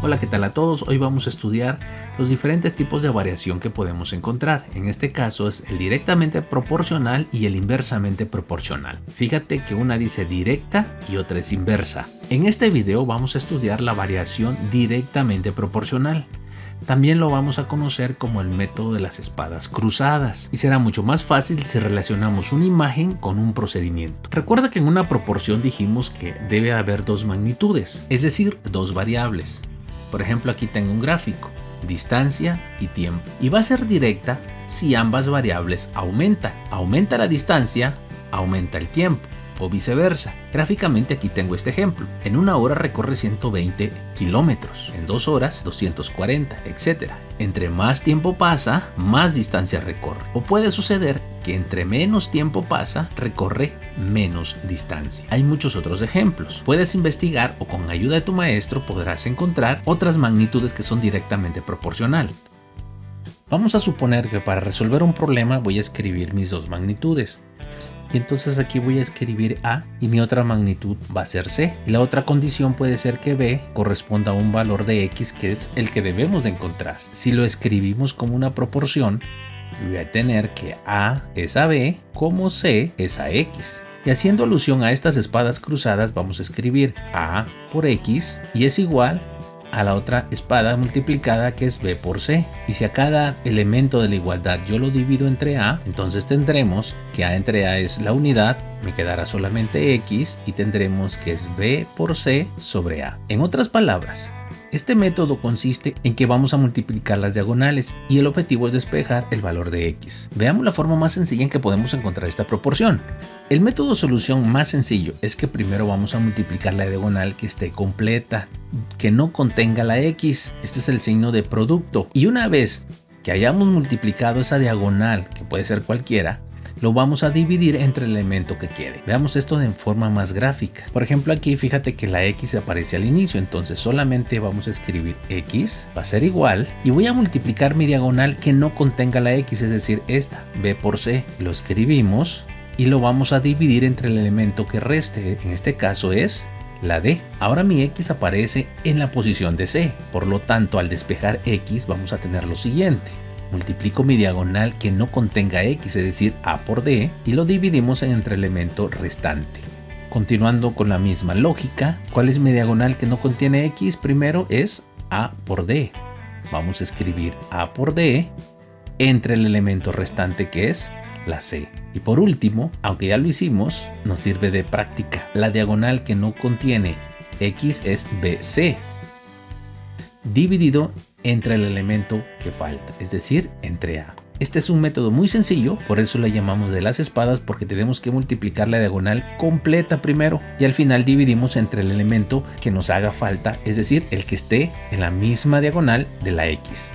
Hola, ¿qué tal a todos? Hoy vamos a estudiar los diferentes tipos de variación que podemos encontrar. En este caso es el directamente proporcional y el inversamente proporcional. Fíjate que una dice directa y otra es inversa. En este video vamos a estudiar la variación directamente proporcional. También lo vamos a conocer como el método de las espadas cruzadas y será mucho más fácil si relacionamos una imagen con un procedimiento. Recuerda que en una proporción dijimos que debe haber dos magnitudes, es decir, dos variables. Por ejemplo, aquí tengo un gráfico, distancia y tiempo, y va a ser directa si ambas variables aumentan. Aumenta la distancia, aumenta el tiempo, o viceversa. Gráficamente aquí tengo este ejemplo. En una hora recorre 120 kilómetros, en 2 horas 240, etc. Entre más tiempo pasa, más distancia recorre. O puede suceder que entre menos tiempo pasa, recorre menos distancia. Hay muchos otros ejemplos. Puedes investigar o con ayuda de tu maestro podrás encontrar otras magnitudes que son directamente proporcionales. Vamos a suponer que para resolver un problema voy a escribir mis dos magnitudes. Y entonces aquí voy a escribir A y mi otra magnitud va a ser C. Y la otra condición puede ser que B corresponda a un valor de X que es el que debemos de encontrar. Si lo escribimos como una proporción, voy a tener que A es a B como C es a X. Y haciendo alusión a estas espadas cruzadas vamos a escribir A por X y es igual a la otra espada multiplicada que es B por C. Y si a cada elemento de la igualdad yo lo divido entre A, entonces tendremos que A entre A es la unidad, me quedará solamente X y tendremos que es B por C sobre A. En otras palabras, este método consiste en que vamos a multiplicar las diagonales y el objetivo es despejar el valor de X. Veamos la forma más sencilla en que podemos encontrar esta proporción. El método de solución más sencillo es que primero vamos a multiplicar la diagonal que esté completa, que no contenga la X. Este es el signo de producto. Y una vez que hayamos multiplicado esa diagonal, que puede ser cualquiera, lo vamos a dividir entre el elemento que quede. Veamos esto de forma más gráfica. Por ejemplo, aquí fíjate que la X aparece al inicio, entonces solamente vamos a escribir X, va a ser igual, y voy a multiplicar mi diagonal que no contenga la X, es decir, esta, B por C. Lo escribimos y lo vamos a dividir entre el elemento que reste, en este caso es la D. Ahora mi X aparece en la posición de C, por lo tanto al despejar X vamos a tener lo siguiente. Multiplico mi diagonal que no contenga X, es decir, A por D, y lo dividimos entre el elemento restante. Continuando con la misma lógica, ¿cuál es mi diagonal que no contiene X? Primero es A por D. Vamos a escribir A por D entre el elemento restante que es la C. Y por último, aunque ya lo hicimos, nos sirve de práctica. La diagonal que no contiene X es BC, dividido entre el elemento que falta, es decir, entre A. Este es un método muy sencillo, por eso le llamamos de las espadas, porque tenemos que multiplicar la diagonal completa primero y al final dividimos entre el elemento que nos haga falta, es decir, el que esté en la misma diagonal de la X.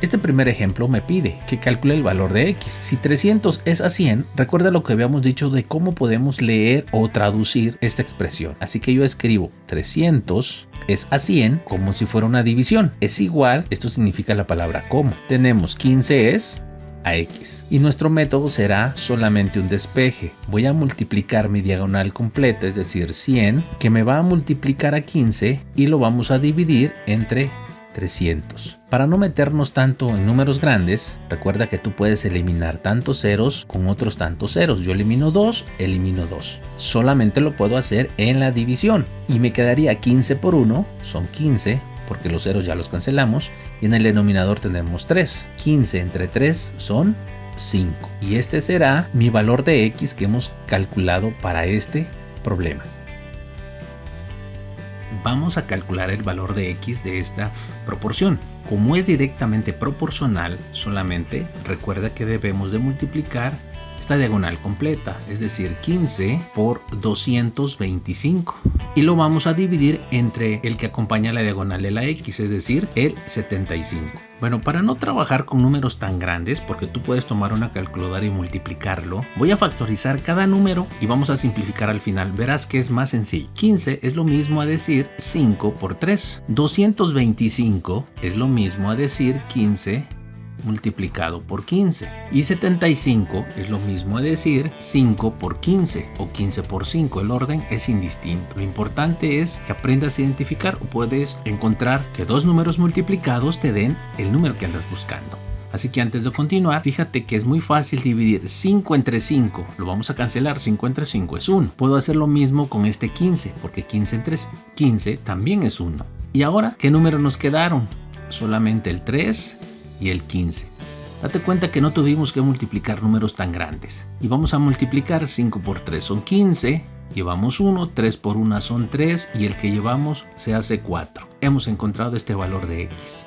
Este primer ejemplo me pide que calcule el valor de X. Si 300 es a 100, recuerda lo que habíamos dicho de cómo podemos leer o traducir esta expresión. Así que yo escribo 300 es a 100 como si fuera una división. Es igual, esto significa la palabra como. Tenemos 15 es a X. Y nuestro método será solamente un despeje. Voy a multiplicar mi diagonal completa, es decir, 100, que me va a multiplicar a 15 y lo vamos a dividir entre 300. Para no meternos tanto en números grandes, recuerda que tú puedes eliminar tantos ceros con otros tantos ceros. Yo elimino 2, elimino 2. Solamente lo puedo hacer en la división. Y me quedaría 15 por 1, son 15, porque los ceros ya los cancelamos. Y en el denominador tenemos 3. 15 entre 3 son 5. Y este será mi valor de X que hemos calculado para este problema. Vamos a calcular el valor de X de esta proporción. Como es directamente proporcional, solamente recuerda que debemos de multiplicar esta diagonal completa, es decir, 15 por 225. Y lo vamos a dividir entre el que acompaña la diagonal de la X, es decir, el 75. Bueno, para no trabajar con números tan grandes, porque tú puedes tomar una calculadora y multiplicarlo, voy a factorizar cada número y vamos a simplificar al final. Verás que es más sencillo. 15 es lo mismo a decir 5 por 3. 225 es lo mismo a decir 15 multiplicado por 15. Y 75 es lo mismo de decir 5 por 15 o 15 por 5. El orden es indistinto. Lo importante es que aprendas a identificar o puedes encontrar que dos números multiplicados te den el número que andas buscando. Así que antes de continuar, fíjate que es muy fácil dividir 5 entre 5. Lo vamos a cancelar, 5 entre 5 es 1. Puedo hacer lo mismo con este 15, porque 15 entre 15 también es 1. Y ahora, ¿qué números nos quedaron? Solamente el 3 y el 15. Date cuenta que no tuvimos que multiplicar números tan grandes. Y vamos a multiplicar 5 por 3 son 15. Llevamos 1, 3 por 1 son 3 y el que llevamos se hace 4. Hemos encontrado este valor de X.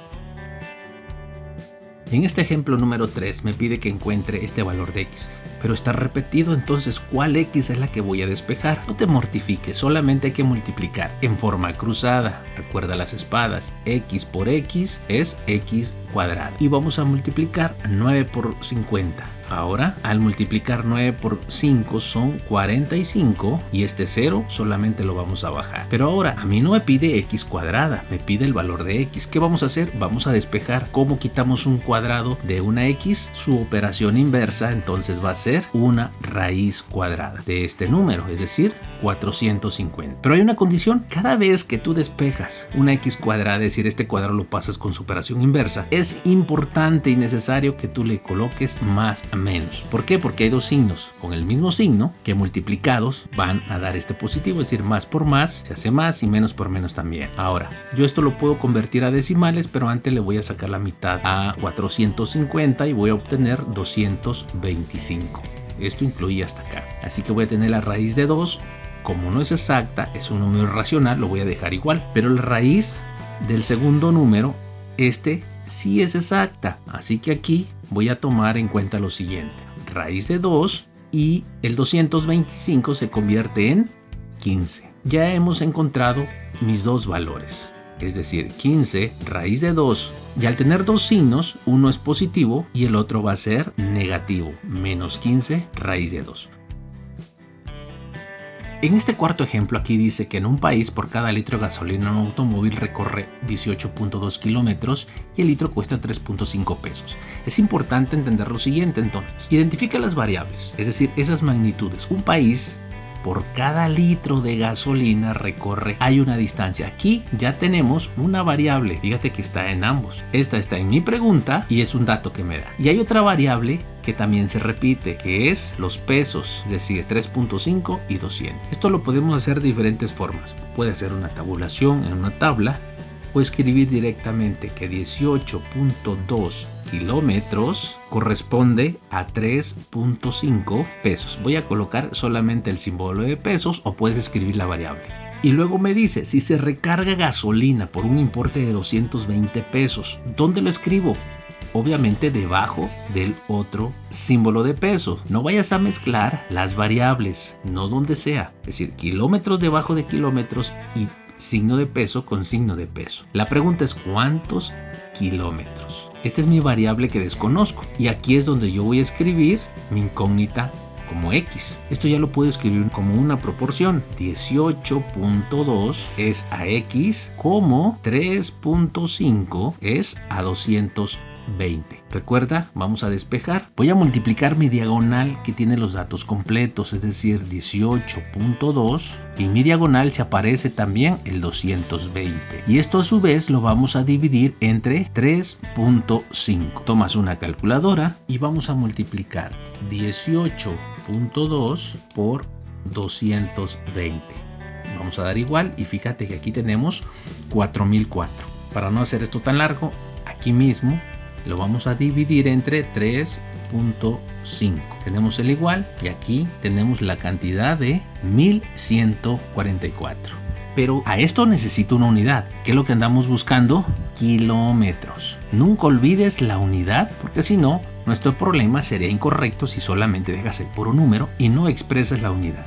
En este ejemplo número 3 me pide que encuentre este valor de X, pero está repetido, entonces ¿cuál X es la que voy a despejar? No te mortifiques, solamente hay que multiplicar en forma cruzada. Recuerda las espadas, X por X es X cuadrado. Y vamos a multiplicar 9 por 50. Ahora, al multiplicar 9 por 5 son 45 y este 0 solamente lo vamos a bajar. Pero ahora, a mí no me pide X cuadrada, me pide el valor de X. ¿Qué vamos a hacer? Vamos a despejar. ¿Cómo quitamos un cuadrado de una X? Su operación inversa entonces va a ser una raíz cuadrada de este número, es decir, 450. Pero hay una condición: cada vez que tú despejas una X cuadrada, es decir, este cuadrado lo pasas con su operación inversa, es importante y necesario que tú le coloques más a menos. ¿Por qué? Porque hay dos signos con el mismo signo que multiplicados van a dar este positivo, es decir, más por más se hace más y menos por menos también. Ahora, yo esto lo puedo convertir a decimales, pero antes le voy a sacar la mitad a 450 y voy a obtener 225. Esto incluye hasta acá. Así que voy a tener la raíz de 2. Como no es exacta, es un número racional, lo voy a dejar igual. Pero la raíz del segundo número, sí es exacta. Así que aquí voy a tomar en cuenta lo siguiente: raíz de 2 y el 225 se convierte en 15. Ya hemos encontrado mis dos valores, es decir, 15 raíz de 2. Y al tener dos signos, uno es positivo y el otro va a ser negativo, menos 15 raíz de 2. En este cuarto ejemplo aquí dice que en un país por cada litro de gasolina un automóvil recorre 18.2 kilómetros y el litro cuesta 3.5 pesos. Es importante entender lo siguiente entonces. Identifica las variables, es decir, esas magnitudes. Un país por cada litro de gasolina recorre, hay una distancia. Aquí ya tenemos una variable, fíjate que está en ambos. Esta está en mi pregunta y es un dato que me da. Y hay otra variable que también se repite, que es los pesos, es decir, 3.5 y 200. Esto lo podemos hacer de diferentes formas. Puede hacer una tabulación en una tabla o escribir directamente que 18.2 kilómetros corresponde a 3.5 pesos. Voy a colocar solamente el símbolo de pesos o puedes escribir la variable. Y luego me dice, si se recarga gasolina por un importe de 220 pesos, ¿dónde lo escribo? Obviamente debajo del otro símbolo de pesos. No vayas a mezclar las variables, no donde sea. Es decir, kilómetros debajo de kilómetros y signo de peso con signo de peso. La pregunta es ¿cuántos kilómetros? Esta es mi variable que desconozco y aquí es donde yo voy a escribir mi incógnita como X. Esto ya lo puedo escribir como una proporción. 18.2 es a X como 3.5 es a 220. Recuerda, vamos a despejar. Voy a multiplicar mi diagonal que tiene los datos completos, es decir, 18.2 y mi diagonal se aparece también el 220. Y esto a su vez lo vamos a dividir entre 3.5. Tomas una calculadora y vamos a multiplicar 18.2 por 220. Vamos a dar igual y fíjate que aquí tenemos 4004. Para no hacer esto tan largo, aquí mismo lo vamos a dividir entre 3.5. Tenemos el igual y aquí tenemos la cantidad de 1144. Pero a esto necesito una unidad. ¿Qué es lo que andamos buscando? Kilómetros. Nunca olvides la unidad, porque si no, nuestro problema sería incorrecto si solamente dejas el puro número y no expresas la unidad.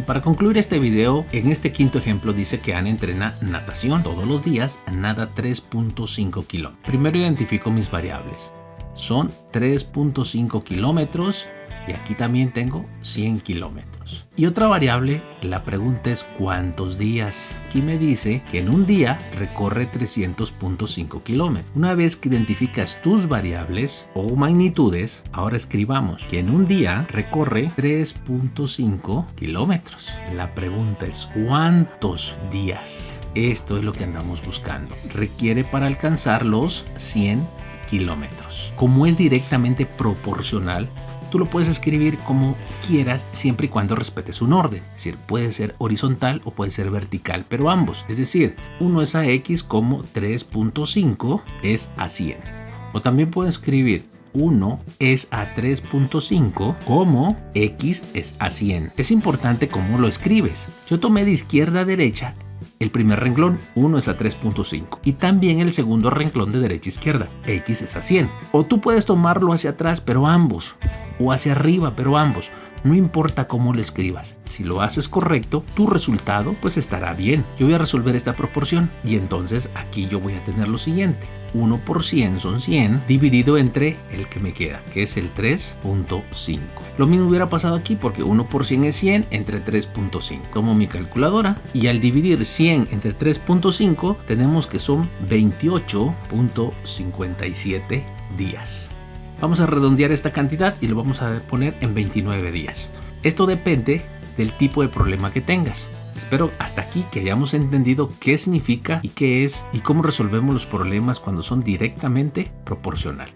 Para concluir este video, en este quinto ejemplo dice que Ana entrena natación todos los días, nada 3.5 kilómetros. Primero identifico mis variables. Son 3.5 kilómetros y aquí también tengo 100 kilómetros. Y otra variable, la pregunta es ¿cuántos días? Aquí me dice que en un día recorre 300.5 kilómetros. Una vez que identificas tus variables o magnitudes, ahora escribamos que en un día recorre 3.5 kilómetros. La pregunta es ¿cuántos días? Esto es lo que andamos buscando. Requiere para alcanzar los 100 kilómetros. Como es directamente proporcional, tú lo puedes escribir como quieras siempre y cuando respetes un orden. Es decir, puede ser horizontal o puede ser vertical, pero ambos. Es decir, uno es a X como 3.5 es a 100. O también puedo escribir 1 es a 3.5 como X es a 100. Es importante cómo lo escribes. Yo tomé de izquierda a derecha el primer renglón, 1 es a 3.5. Y también el segundo renglón de derecha a izquierda, X es a 100. O tú puedes tomarlo hacia atrás, pero ambos. O hacia arriba, pero ambos. No importa cómo lo escribas. Si lo haces correcto, tu resultado pues estará bien. Yo voy a resolver esta proporción y entonces aquí yo voy a tener lo siguiente. 1 por 100 son 100 dividido entre el que me queda, que es el 3.5. Lo mismo hubiera pasado aquí porque 1 por 100 es 100 entre 3.5. Tomo mi calculadora y al dividir 100 entre 3.5 tenemos que son 28.57 días. Vamos a redondear esta cantidad y lo vamos a poner en 29 días. Esto depende del tipo de problema que tengas. Espero hasta aquí que hayamos entendido qué significa y qué es y cómo resolvemos los problemas cuando son directamente proporcional.